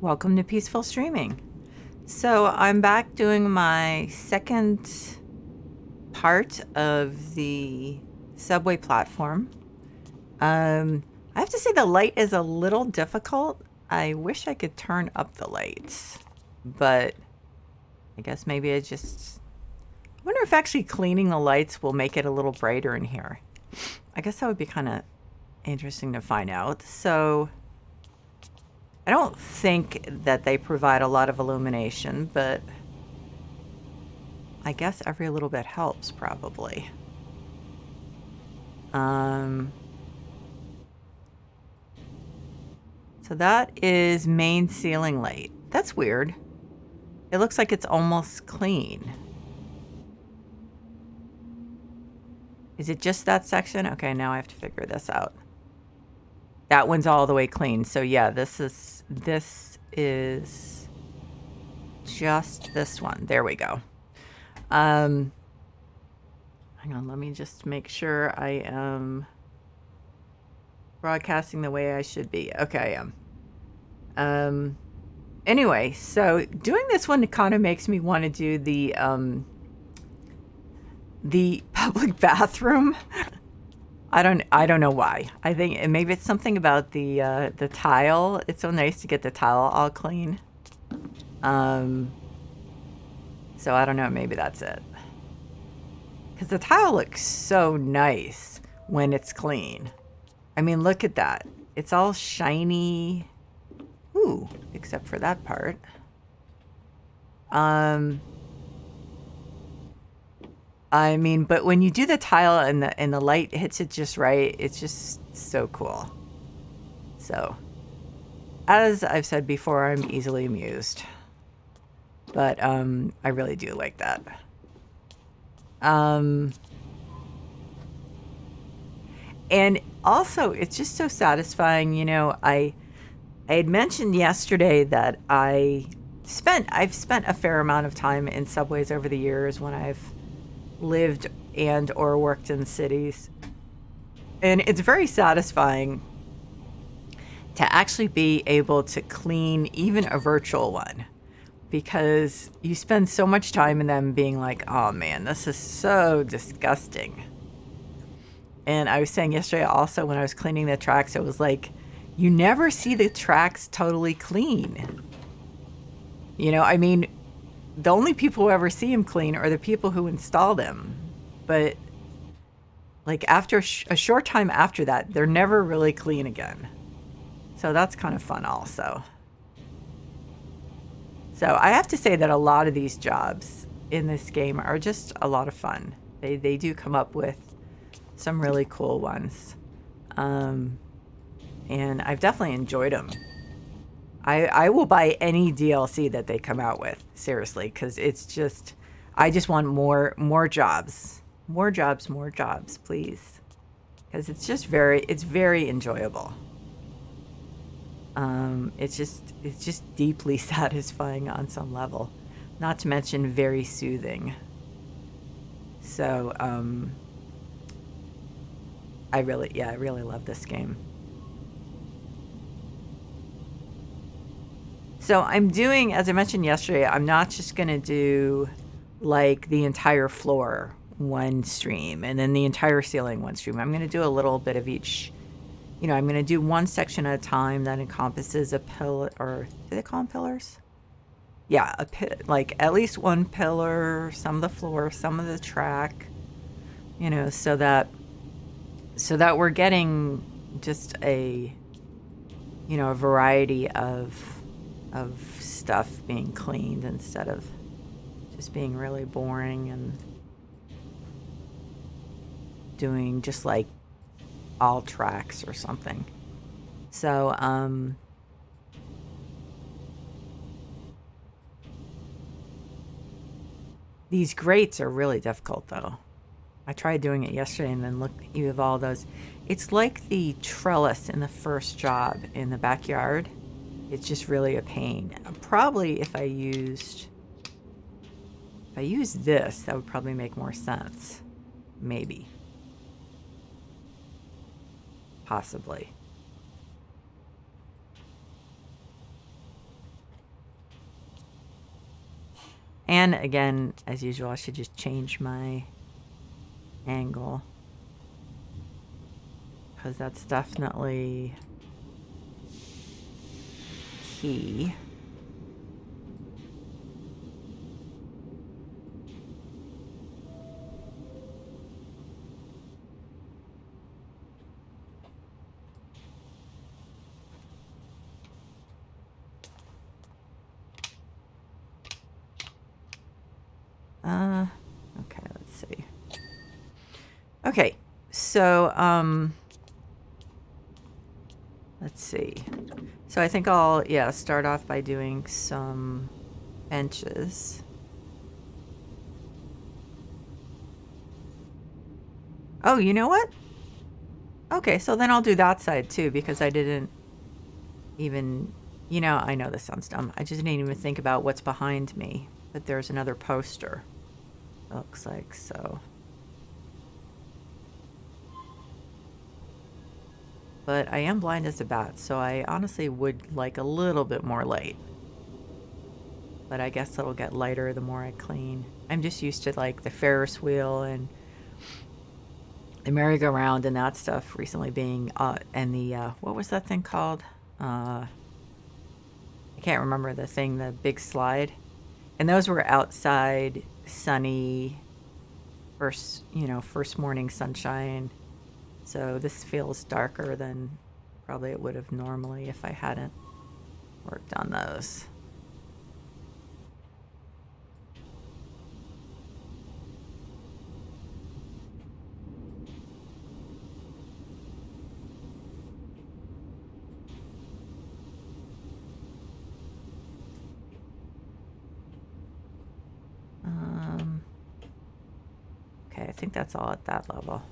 Welcome to Peaceful Streaming. So I'm back doing my second part of the subway platform. I have to say the light is a little difficult. I wish I could turn up the lights, but I guess maybe I wonder if actually cleaning the lights will make it a little brighter in here. I guess that would be kind of interesting to find out. So I don't think that they provide a lot of illumination, but I guess every little bit helps probably. So that is main ceiling light. That's weird. It looks like it's almost clean. Is it just that section? Okay, now I have to figure this out. That one's all the way clean. So yeah, this is just this one. There we go. Hang on, let me just make sure I am broadcasting the way I should be. Okay, I am. Anyway, so doing this one kind of makes me want to do the public bathroom. I don't know why. I think maybe it's something about the tile. It's so nice to get the tile all clean. So I don't know, maybe that's it. Because the tile looks so nice when it's clean. I mean, look at that. It's all shiny. Ooh, except for that part. I mean, but when you do the tile and the light hits it just right, it's just so cool. So, as I've said before, I'm easily amused. But I really do like that. And also, it's just so satisfying. You know, I had mentioned yesterday that I've spent a fair amount of time in subways over the years when I've lived and or worked in cities. And it's very satisfying to actually be able to clean even a virtual one, because you spend so much time in them being like, oh man, this is so disgusting. And I was saying yesterday also when I was cleaning the tracks, it was like, you never see the tracks totally clean. You know, I mean, the only people who ever see them clean are the people who install them. But like after a short time after that, they're never really clean again. So that's kind of fun also. So I have to say that a lot of these jobs in this game are just a lot of fun. They do come up with some really cool ones. And I've definitely enjoyed them. I will buy any DLC that they come out with, seriously, because it's just, I just want more jobs. More jobs, please. Because it's very enjoyable. It's just deeply satisfying on some level, not to mention very soothing. So, I really love this game. So I'm doing, as I mentioned yesterday, I'm not just going to do like the entire floor one stream and then the entire ceiling one stream. I'm going to do a little bit of each. You know, I'm going to do one section at a time that encompasses a pillar, or do they call them pillars? Yeah, like at least one pillar, some of the floor, some of the track, you know, so that we're getting just a, you know, a variety of stuff being cleaned instead of just being really boring and doing just like all tracks or something. So these grates are really difficult though. I tried doing it yesterday and then looked, you have all those. It's like the trellis in the first job in the backyard. It's just really a pain. Probably if I used this, that would probably make more sense. Maybe. Possibly. And again, as usual, I should just change my angle, because that's definitely key. Okay, let's see. Okay, so, let's see. So I think I'll, yeah, start off by doing some benches. Oh, you know what? Okay, so then I'll do that side too, because I didn't even, I know this sounds dumb. I just didn't even think about what's behind me, but there's another poster. Looks like so. But I am blind as a bat, so I honestly would like a little bit more light. But I guess it'll get lighter the more I clean. I'm just used to like the Ferris wheel and the merry-go-round and that stuff recently being, and the, what was that thing called? I can't remember the thing, the big slide. And those were outside, sunny, first morning sunshine. So this feels darker than probably it would have normally if I hadn't worked on those. Okay, I think that's all at that level.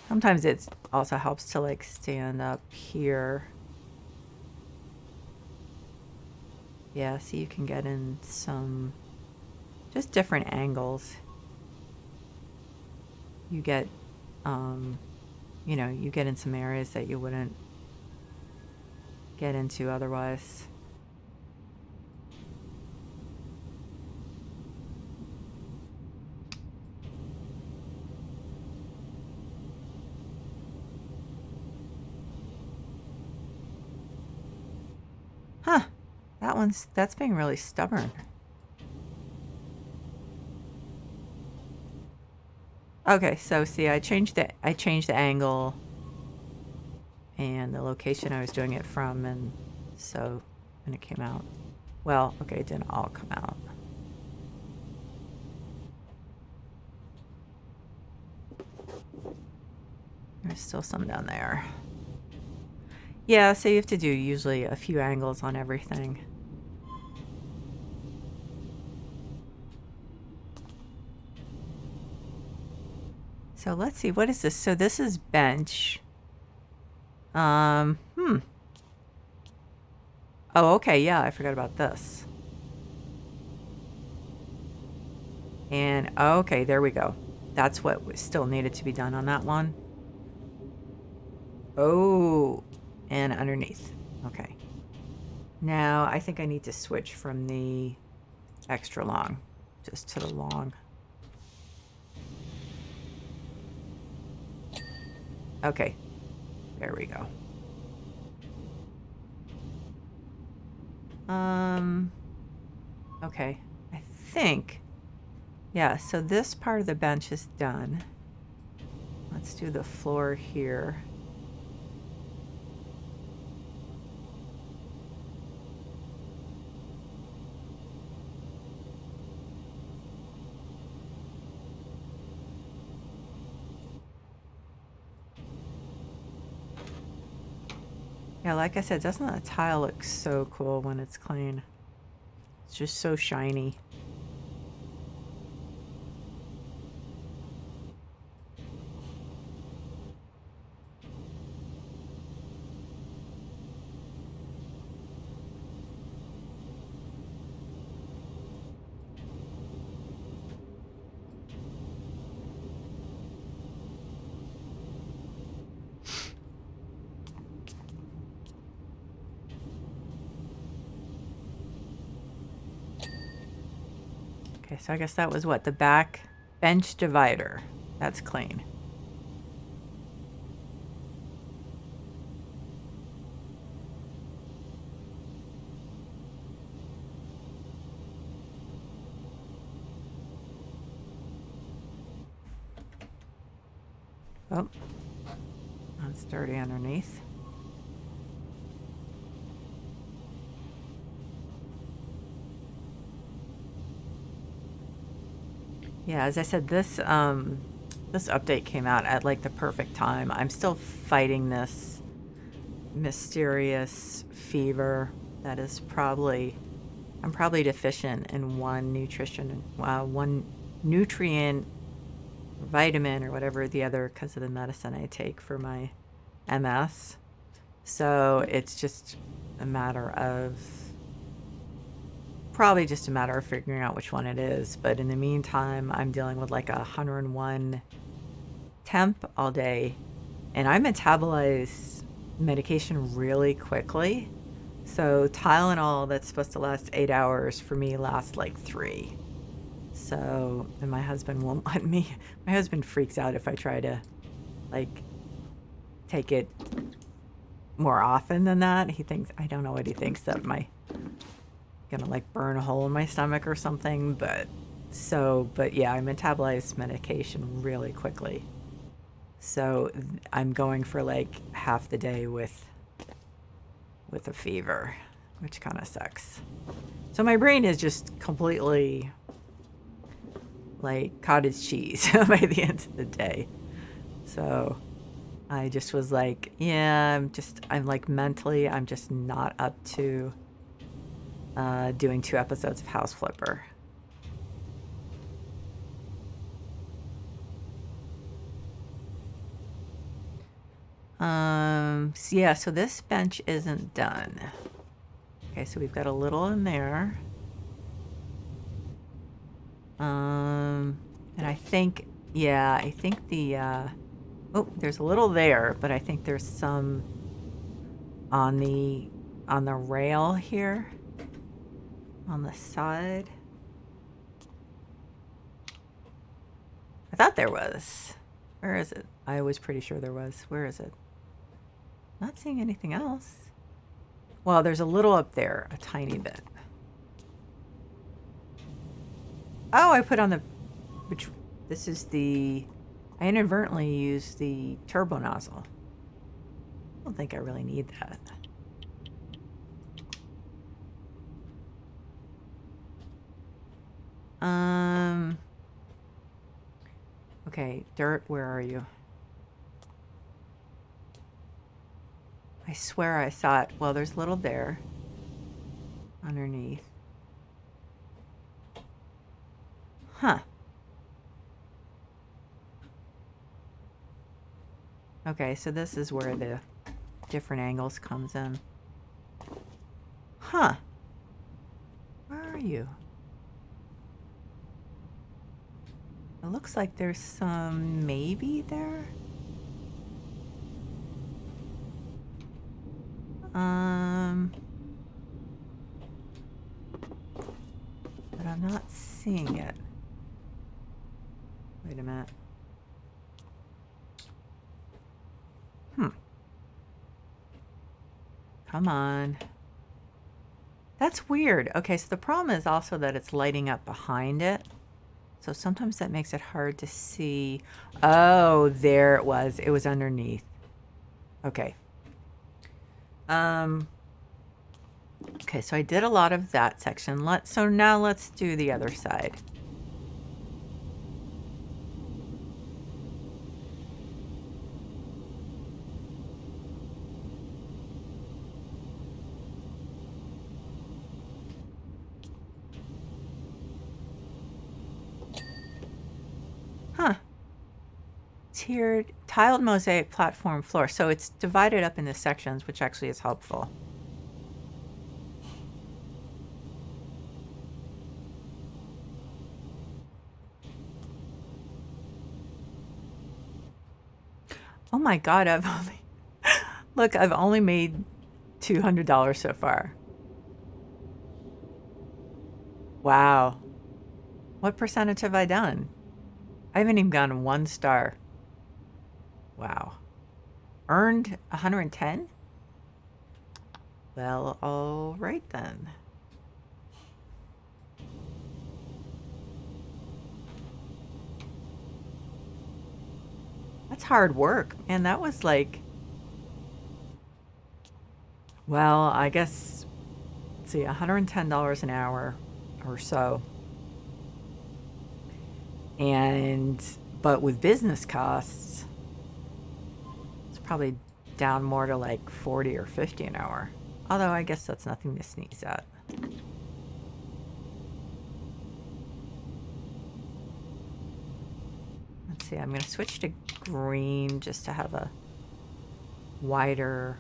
Sometimes it also helps to like stand up here. Yeah, so you can get in some just different angles. You get, you get in some areas that you wouldn't get into otherwise. Huh, that's being really stubborn. Okay, so see, I changed the angle and the location I was doing it from, and it came out. Well, okay, it didn't all come out. There's still some down there. Yeah, so you have to do usually a few angles on everything. So let's see, what is this? So this is bench. Oh, okay, yeah, I forgot about this. And okay, there we go. That's what still needed to be done on that one. Oh, and underneath. Okay. Now I think I need to switch from the extra long just to the long. Okay, there we go. Okay, I think, yeah, so this part of the bench is done. Let's do the floor here. Yeah, like I said, doesn't that tile look so cool when it's clean? It's just so shiny. Okay, so I guess that was what? The back bench divider. That's clean. Oh, that's dirty underneath. Yeah, as I said, this update came out at like the perfect time. I'm still fighting this mysterious fever that is I'm probably deficient in one nutrient, vitamin, or whatever the other, because of the medicine I take for my MS. So it's just a matter of probably just a matter of figuring out which one it is. But in the meantime, I'm dealing with like 101 temp all day, and I metabolize medication really quickly. So Tylenol that's supposed to last 8 hours for me lasts like 3. So, and my husband won't let me. My husband freaks out if I try to like take it more often than that. He thinks, I don't know what he thinks, that my gonna like burn a hole in my stomach or something. But yeah, I metabolize medication really quickly. So I'm going for like half the day with a fever, which kind of sucks. So my brain is just completely like cottage cheese by the end of the day. So I just was like, yeah, I'm like mentally, I'm just not up to doing 2 episodes of House Flipper. So yeah, so this bench isn't done. Okay, so we've got a little in there. And I think, yeah, I think oh, there's a little there, but I think there's some on the rail here on the side. I thought there was. Where is it? I was pretty sure there was. Where is it? Not seeing anything else. Well, there's a little up there, a tiny bit. Oh, I put on the, which, this is the, I inadvertently used the turbo nozzle. I don't think I really need that. Okay, dirt, where are you? I swear I saw it. Well, there's a little there underneath. Huh. Okay, so this is where the different angles comes in. Huh. Where are you? It looks like there's some maybe there. But I'm not seeing it. Wait a minute. Come on. That's weird. Okay, so the problem is also that it's lighting up behind it. So sometimes that makes it hard to see. Oh, there it was. It was underneath. Okay. Okay, so I did a lot of that section. So now let's do the other side. Huh. Tiered, tiled mosaic platform floor. So it's divided up into sections, which actually is helpful. Oh my God, look, I've only made $200 so far. Wow. What percentage have I done? I haven't even gotten 1 star. Wow. Earned 110? Well, all right then. That's hard work. Man, that was like, well, I guess, let's see, $110 an hour or so. And, but with business costs, it's probably down more to like 40 or 50 an hour. Although I guess that's nothing to sneeze at. Let's see, I'm going to switch to green just to have a wider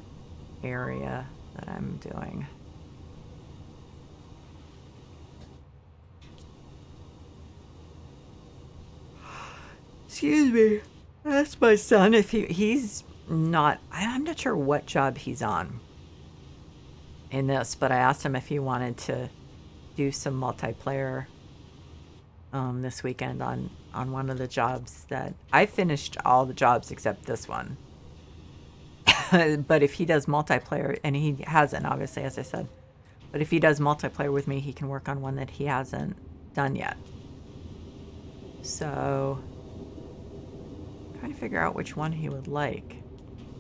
area that I'm doing. Excuse me. That's my son. If he's not, I'm not sure what job he's on in this, but I asked him if he wanted to do some multiplayer this weekend on one of the jobs that I finished all the jobs except this one. But if he does multiplayer, and he hasn't, obviously, as I said, but if he does multiplayer with me, he can work on one that he hasn't done yet. So, I'm trying to figure out which one he would like.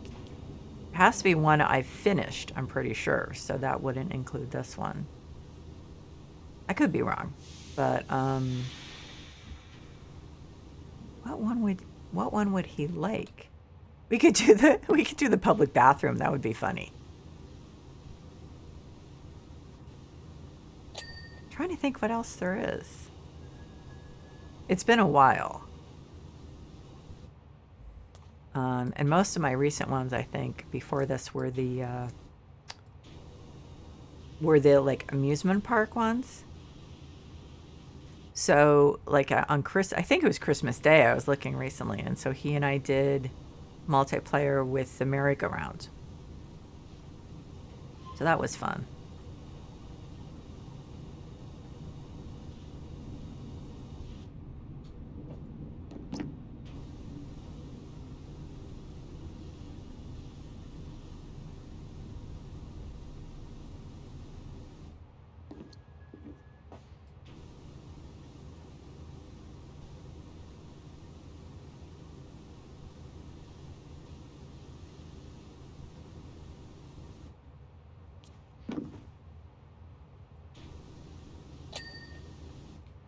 It has to be one I've finished, I'm pretty sure, so that wouldn't include this one. I could be wrong, but what one would he like? We could do the public bathroom. That would be funny. I'm trying to think what else there is. It's been a while. And most of my recent ones, I think, before this were the like amusement park ones. So like on I think it was Christmas Day, I was looking recently, and so he and I did multiplayer with the merry-go-round. So that was fun.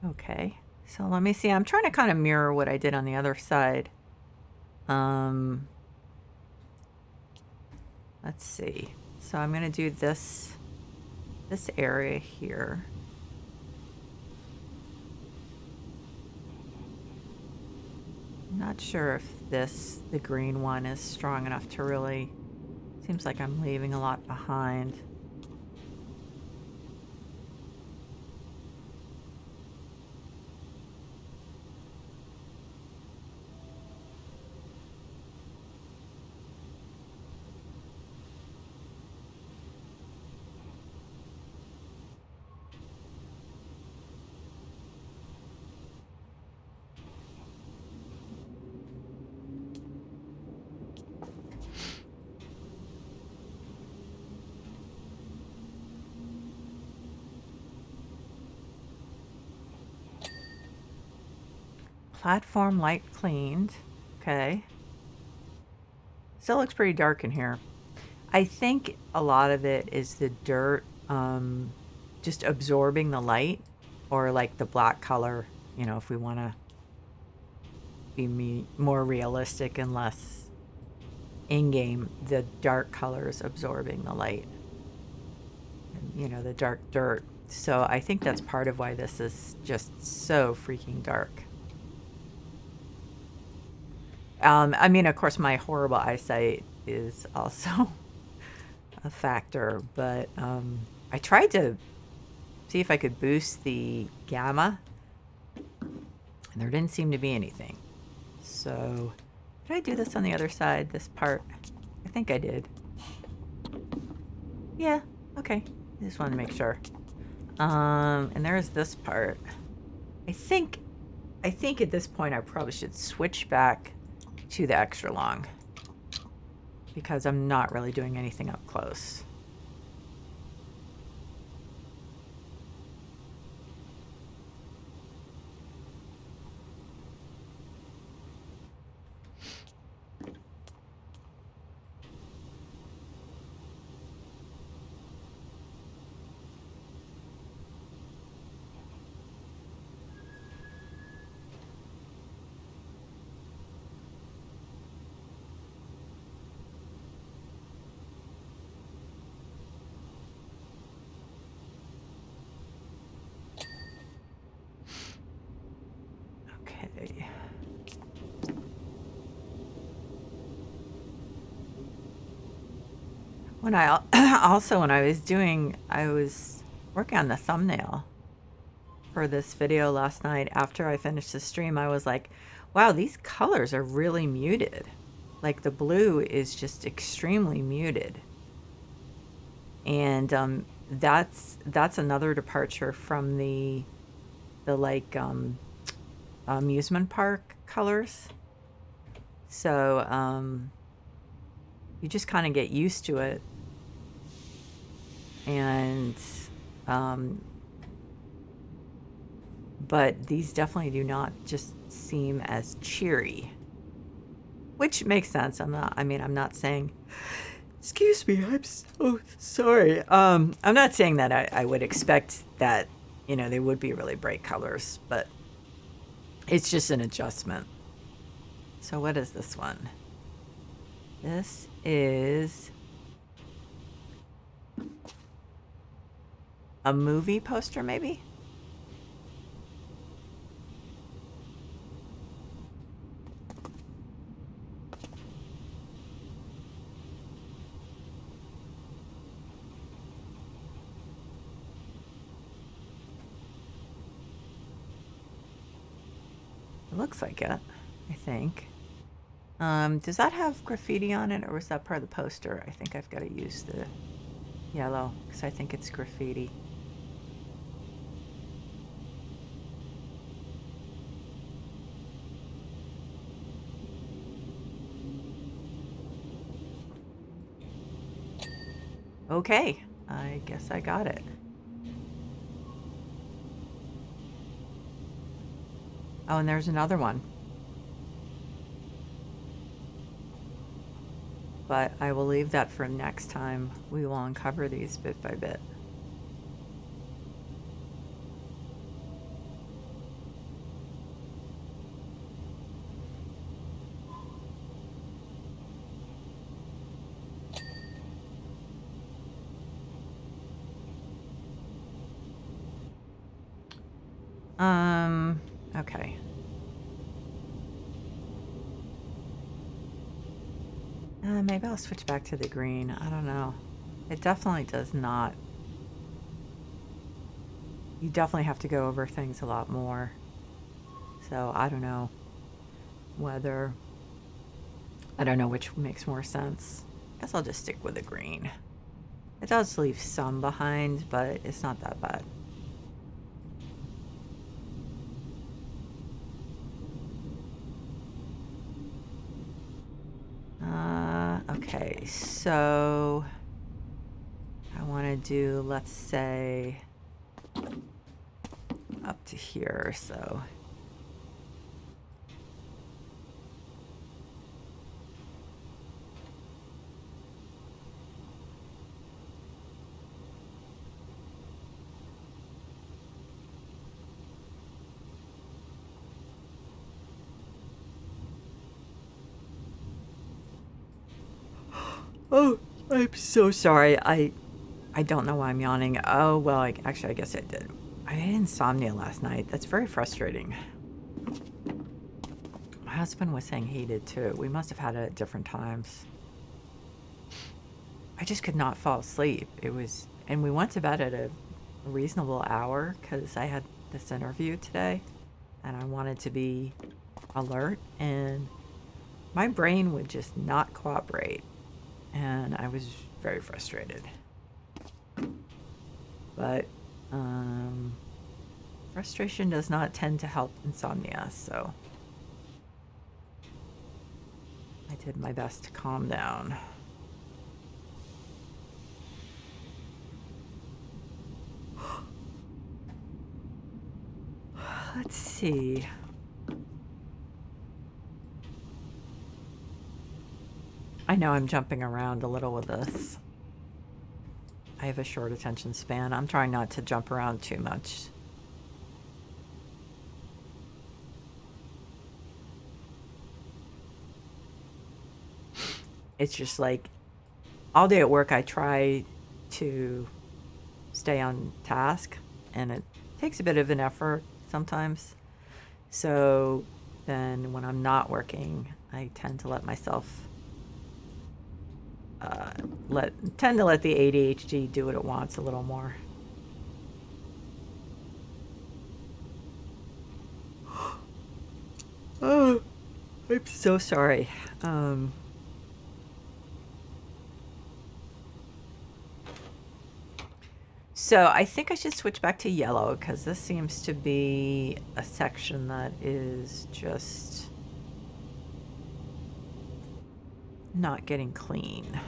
Okay, so let me see. I'm trying to kind of mirror what I did on the other side. Let's see. So I'm going to do this area here. I'm not sure if the green one is strong enough to really, seems like I'm leaving a lot behind. Platform light cleaned. Okay. Still looks pretty dark in here. I think a lot of it is the dirt just absorbing the light, or like the black color, you know, if we want to be more realistic and less in-game, the dark colors absorbing the light. And, you know, the dark dirt. So I think that's part of why this is just so freaking dark. I mean, of course, my horrible eyesight is also a factor, but I tried to see if I could boost the gamma, and there didn't seem to be anything. So, did I do this on the other side, this part? I think I did. Yeah, okay. I just wanted to make sure. And there's this part. I think at this point I probably should switch back to the extra long because I'm not really doing anything up close. Okay. When I also when I was working on the thumbnail for this video last night after I finished the stream, I was like, wow, these colors are really muted. Like the blue is just extremely muted. And that's another departure from the like amusement park colors. So you just kind of get used to it. And but these definitely do not just seem as cheery, which makes sense. I'm not saying, excuse me, I'm so sorry. I'm not saying that I would expect that, they would be really bright colors, but it's just an adjustment. So what is this one? This is a movie poster, maybe? It looks like it, I think. Does that have graffiti on it, or was that part of the poster? I think I've got to use the yellow because I think it's graffiti. Okay, I guess I got it. Oh, and there's another one. But I will leave that for next time. We will uncover these bit by bit. Okay. Maybe I'll switch back to the green. I don't know. It definitely does not. You definitely have to go over things a lot more. So I don't know which makes more sense. I guess I'll just stick with the green. It does leave some behind, but it's not that bad. Okay, so I want to do, let's say, up to here, so. Oh, I'm so sorry. I don't know why I'm yawning. Oh, well, actually, I guess I did. I had insomnia last night. That's very frustrating. My husband was saying he did too. We must have had it at different times. I just could not fall asleep. And we went to bed at a reasonable hour because I had this interview today and I wanted to be alert, and my brain would just not cooperate. And I was very frustrated. But Frustration does not tend to help insomnia, so I did my best to calm down. Let's see. I know I'm jumping around a little with this. I have a short attention span. I'm trying not to jump around too much. It's just like all day at work, I try to stay on task, and it takes a bit of an effort sometimes. So then when I'm not working, I tend to let myself tend to let the ADHD do what it wants a little more. Oh, I'm so sorry. So I think I should switch back to yellow because this seems to be a section that is just not getting clean.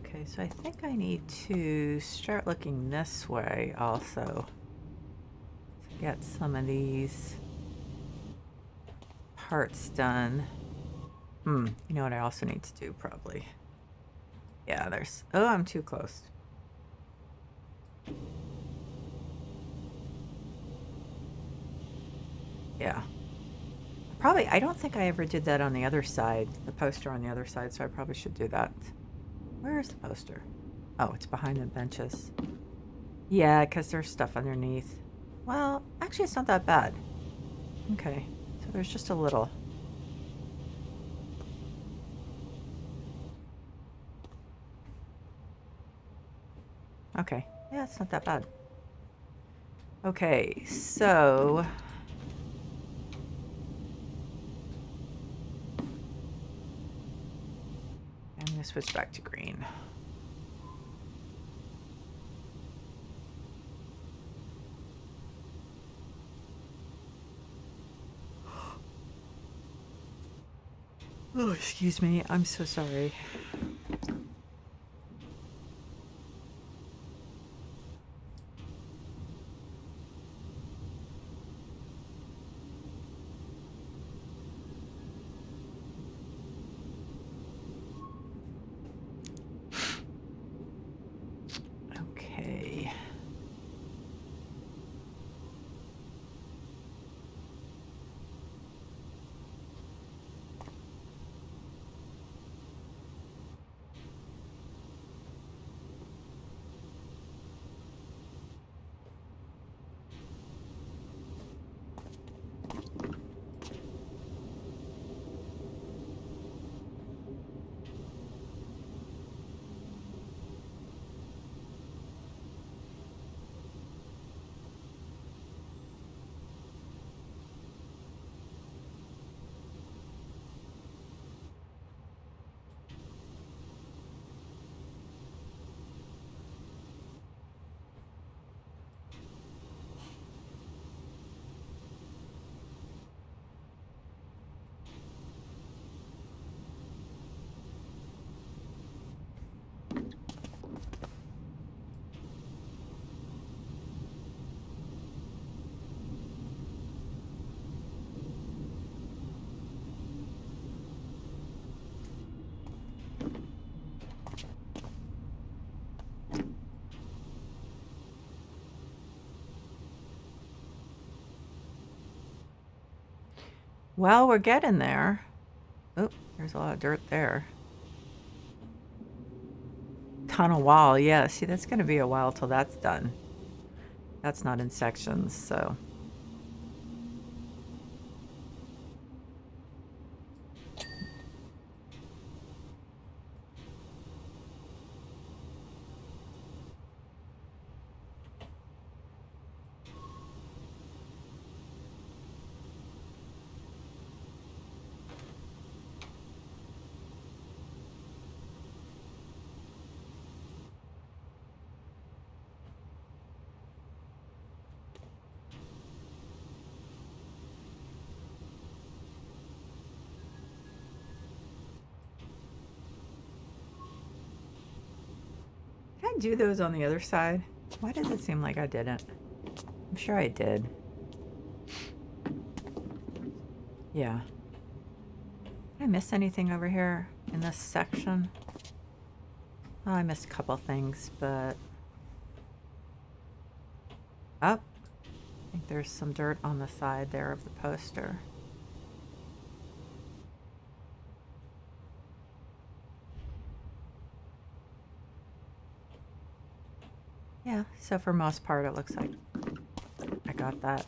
Okay, so I think I need to start looking this way also to get some of these parts done. You know what I also need to do probably? Yeah, oh, I'm too close. Yeah. Probably, I don't think I ever did that on the other side, the poster on the other side, so I probably should do that. Where is the poster? Oh, it's behind the benches. Yeah, because there's stuff underneath. Well, actually, it's not that bad. Okay, so there's just a little. Okay, yeah, it's not that bad. Okay, so I'm going to switch back to green. Oh, excuse me. I'm so sorry. Okay. Well, we're getting there. Oh, there's a lot of dirt there. Tunnel wall, yeah. See, that's going to be a while till that's done. That's not in sections, so. Did I do those on the other side? Why does it seem like I didn't? I'm sure I did. Yeah. Did I miss anything over here in this section? Oh, I missed a couple things, but... Oh, I think there's some dirt on the side there of the poster. Yeah, so for most part it looks like I got that.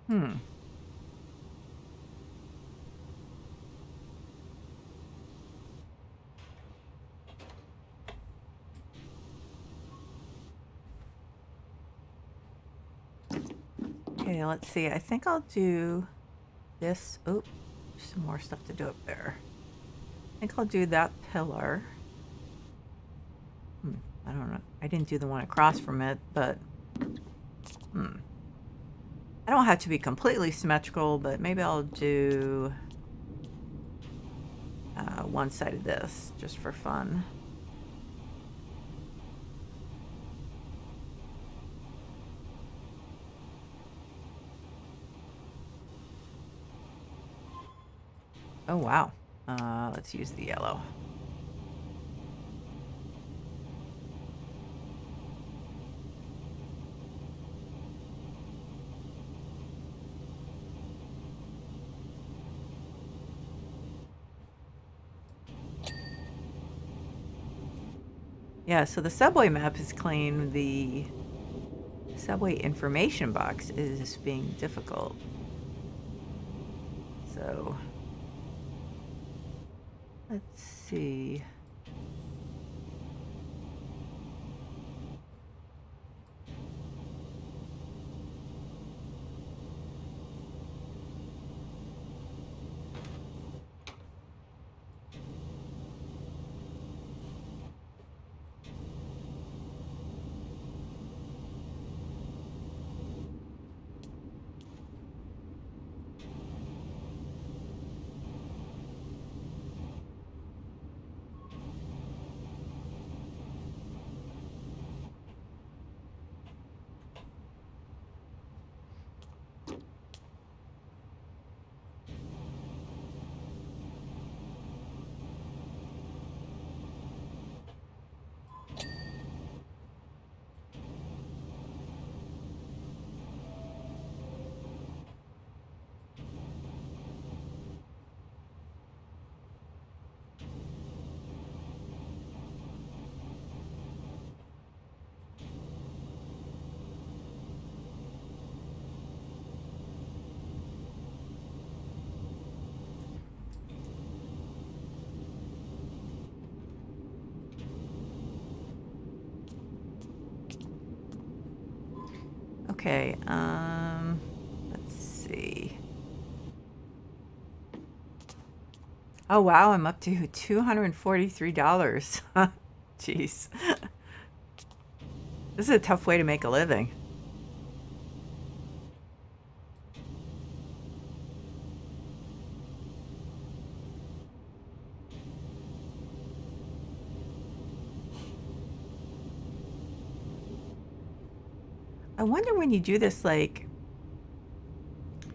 Hmm. Okay, let's see. I think I'll do this. Oh, some more stuff to do up there. I think I'll do that pillar. I don't know. I didn't do the one across from it, but I don't have to be completely symmetrical, but maybe I'll do one side of this just for fun. Oh, wow. Let's use the yellow. Yeah, so the subway map is clean. The subway information box is being difficult. So let's see. Okay, let's see. Oh, wow, I'm up to $243. Jeez. This is a tough way to make a living. I wonder when you do this, like, do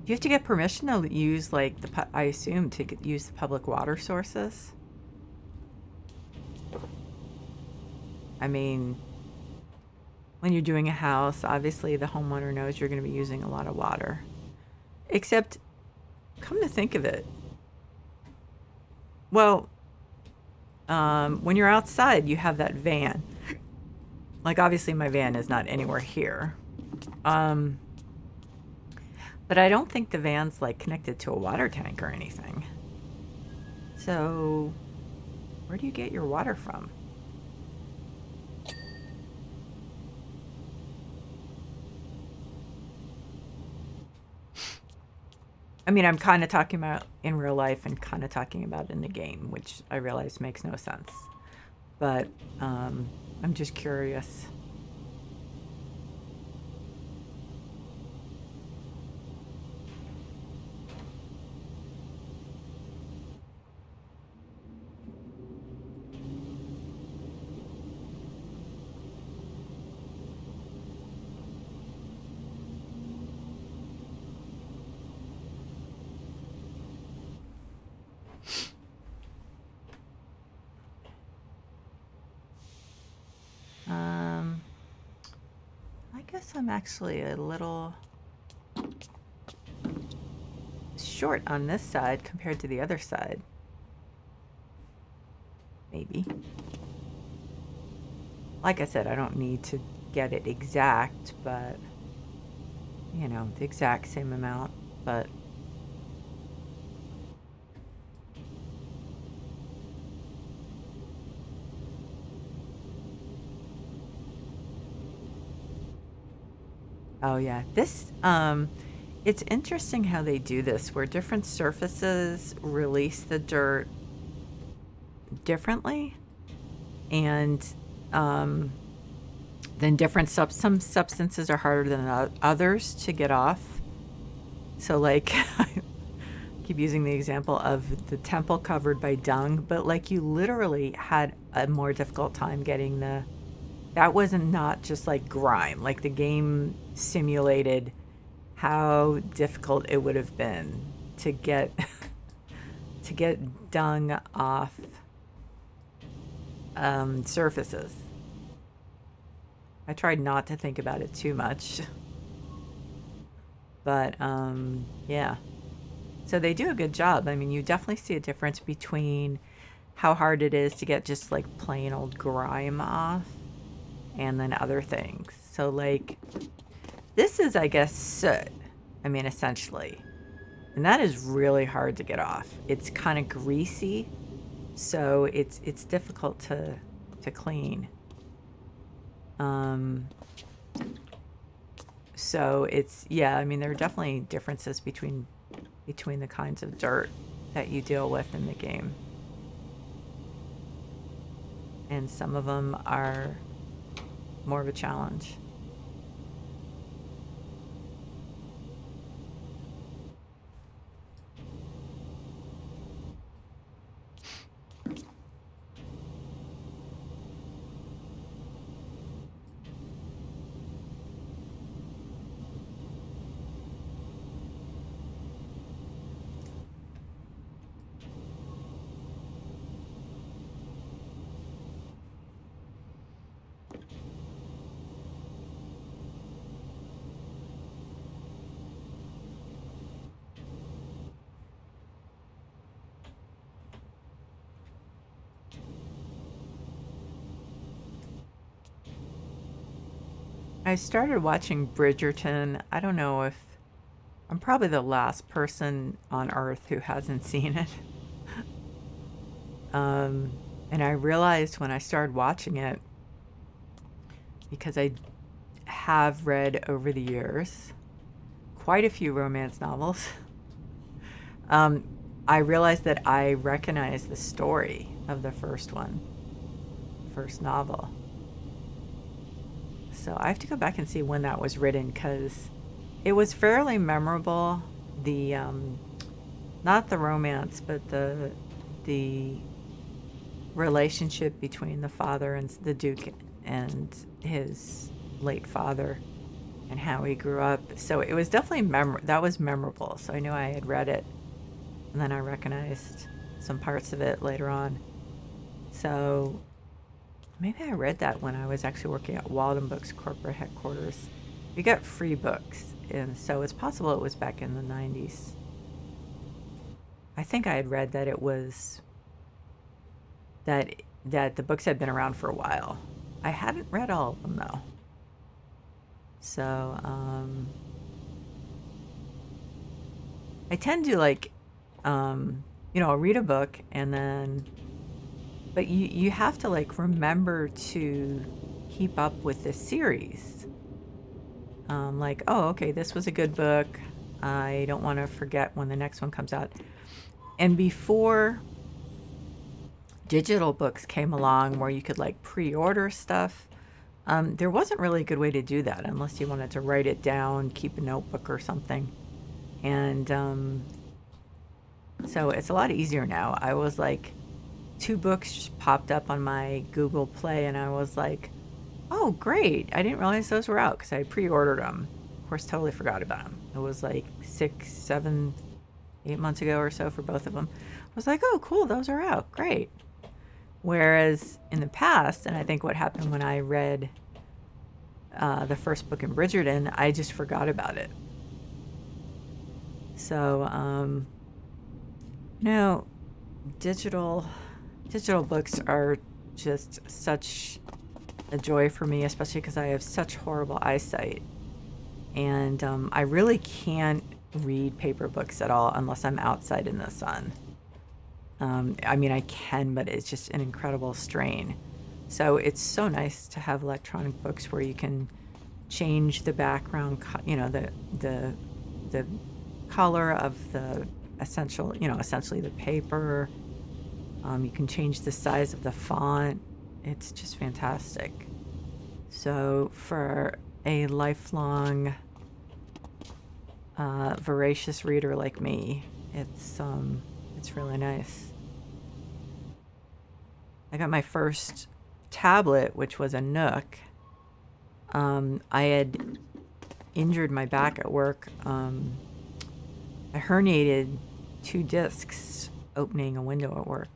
you have to get permission to use, like, I assume to use the public water sources? I mean, when you're doing a house, obviously the homeowner knows you're going to be using a lot of water. Except, come to think of it, well, when you're outside, you have that van. Like, obviously, my van is not anywhere here. But I don't think the van's, like, connected to a water tank or anything. So, where do you get your water from? I mean, I'm kind of talking about in real life and kind of talking about in the game, which I realize makes no sense. But I'm just curious. I guess I'm actually a little short on this side compared to the other side. Maybe. Like I said, I don't need to get it exact, but the exact same amount, but oh yeah, it's interesting how they do this, where different surfaces release the dirt differently, and um, then some substances are harder than others to get off. So like, I keep using the example of the temple covered by dung, but like you literally had a more difficult time getting that wasn't not just like grime. Like the game simulated how difficult it would have been to get to get dung off surfaces. I tried not to think about it too much, but yeah. So they do a good job. I mean, you definitely see a difference between how hard it is to get just like plain old grime off and then other things. So like this is, I guess, soot. I mean, essentially. And that is really hard to get off. It's kind of greasy, so it's difficult to clean. Um so it's, yeah, I mean there are definitely differences between the kinds of dirt that you deal with in the game. And some of them are more of a challenge. I started watching Bridgerton. I don't know if I'm probably the last person on earth who hasn't seen it. Um, and I realized when I started watching it, because I have read over the years quite a few romance novels, um, I realized that I recognized the story of the first novel. So I have to go back and see when that was written because it was fairly memorable. The not the romance, but the relationship between the father and the Duke and his late father and how he grew up. So it was definitely that was memorable. So I knew I had read it, and then I recognized some parts of it later on. So maybe I read that when I was actually working at Walden Books corporate headquarters. We got free books, and so it's possible it was back in the 90s. I think I had read that it was that the books had been around for a while. I hadn't read all of them though. So I tend to like I'll read a book and then but you have to like remember to keep up with the series. Like, oh, okay, this was a good book. I don't want to forget when the next one comes out. And before digital books came along where you could like pre-order stuff, there wasn't really a good way to do that unless you wanted to write it down, keep a notebook or something. And so it's a lot easier now. I was like, 2 books just popped up on my Google Play, and I was like, oh, great. I didn't realize those were out because I pre-ordered them. Of course, totally forgot about them. It was like 6, 7, 8 months ago or so for both of them. I was like, oh, cool, those are out. Great. Whereas in the past, and I think what happened when I read the first book in Bridgerton, I just forgot about it. So, digital books are just such a joy for me, especially because I have such horrible eyesight. And I really can't read paper books at all unless I'm outside in the sun. I mean, I can, but it's just an incredible strain. So it's so nice to have electronic books where you can change the background, the color of the essentially the paper. You can change the size of the font. It's just fantastic. So for a lifelong voracious reader like me, it's really nice. I got my first tablet, which was a Nook. I had injured my back at work. I herniated 2 discs opening a window at work.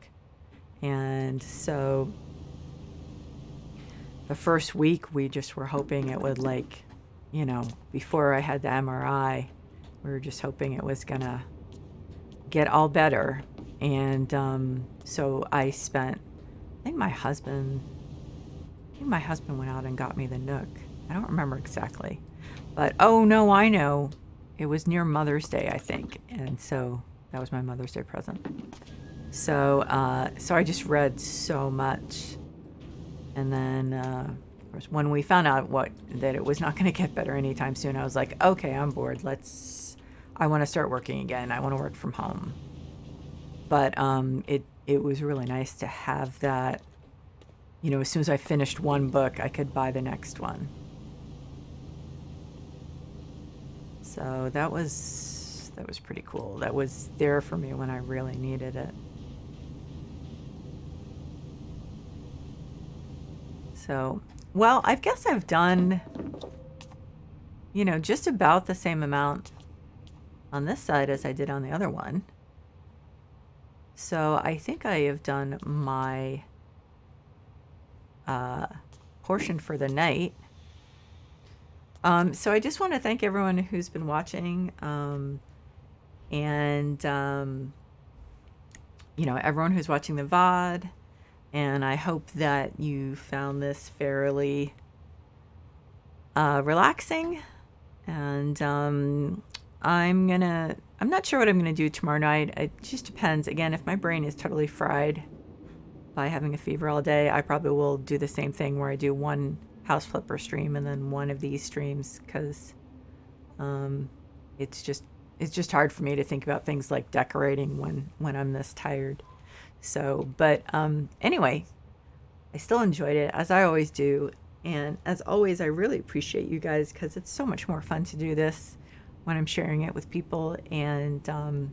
And so the first week we just were hoping it would, like, before I had the MRI, we were just hoping it was gonna get all better. And so I think my husband went out and got me the Nook. I don't remember exactly. But oh no, I know. It was near Mother's Day, I think. And so that was my Mother's Day present. So I just read so much. And then of course when we found out that it was not going to get better anytime soon, I was like, okay, I'm bored. I want to start working again. I want to work from home. But it was really nice to have that. As soon as I finished one book, I could buy the next one. So that was pretty cool. That was there for me when I really needed it. So, well, I guess I've done, just about the same amount on this side as I did on the other one. So I think I have done my portion for the night. So I just want to thank everyone who's been watching, and everyone who's watching the VOD. And I hope that you found this fairly relaxing. And I'm not sure what I'm gonna do tomorrow night. It just depends. Again, if my brain is totally fried by having a fever all day, I probably will do the same thing where I do one house flipper stream and then one of these streams, because it's just hard for me to think about things like decorating when I'm this tired. So, but anyway, I still enjoyed it, as I always do. And as always, I really appreciate you guys, because it's so much more fun to do this when I'm sharing it with people. And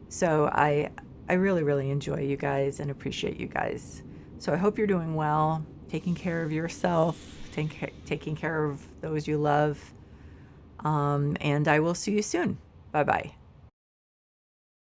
so I really, really enjoy you guys and appreciate you guys. So I hope you're doing well, taking care of yourself, taking care of those you love. And I will see you soon. Bye-bye.